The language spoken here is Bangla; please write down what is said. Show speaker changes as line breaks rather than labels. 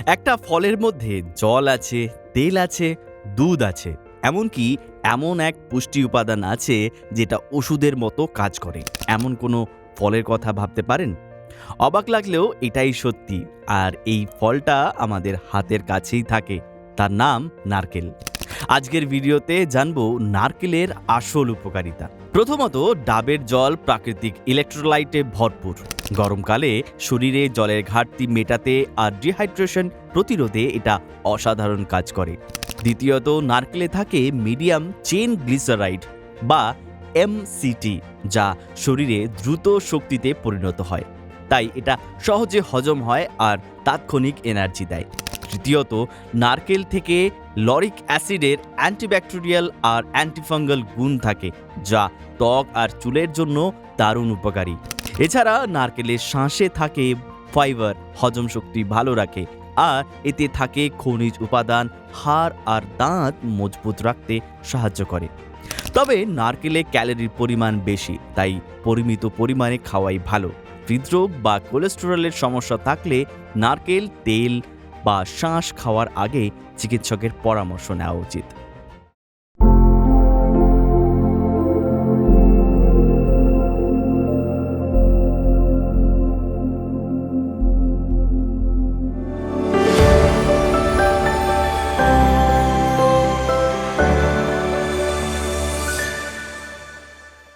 একটা ফলের মধ্যে জল আছে, তেল আছে, দুধ আছে, এমনকি এমন এক পুষ্টি উপাদান আছে যেটা ওষুধের মতো কাজ করে। এমন কোনো ফলের কথা ভাবতে পারেন? অবাক লাগলেও এটাই সত্যি। আর এই ফলটা আমাদের হাতের কাছেই থাকে। তার নাম নারকেল। আজকের ভিডিওতে জানবো নারকেলের আসল উপকারিতা। প্রথমত, ডাবের জল প্রাকৃতিক ইলেকট্রোলাইটে ভরপুর। গরমকালে শরীরে জলের ঘাটতি মেটাতে আর ডিহাইড্রেশন প্রতিরোধে এটা অসাধারণ কাজ করে। দ্বিতীয়ত, নারকেলে থাকে মিডিয়াম চেইন গ্লিসারাইড বা এমসিটি, যা শরীরে দ্রুত শক্তিতে পরিণত হয়। তাই এটা সহজে হজম হয় আর তাৎক্ষণিক এনার্জি দেয়। তৃতীয়ত, নারকেল থেকে লরিক অ্যাসিডের অ্যান্টিব্যাকটেরিয়াল আর অ্যান্টিফাঙ্গাল গুণ থাকে, যা ত্বক আর চুলের জন্য দারুণ উপকারী। এছাড়া নারকেলের শাঁসে থাকে ফাইবার, হজম শক্তি ভালো রাখে, আর এতে থাকে খনিজ উপাদান, হাড় আর দাঁত মজবুত রাখতে সাহায্য করে। তবে নারকেলে ক্যালোরির পরিমাণ বেশি, তাই পরিমিত পরিমাণে খাওয়াই ভালো। হৃদরোগ বা কোলেস্টেরলের সমস্যা থাকলে নারকেল তেল বা শাঁস খাওয়ার আগে চিকিৎসকের পরামর্শ নেওয়া উচিত।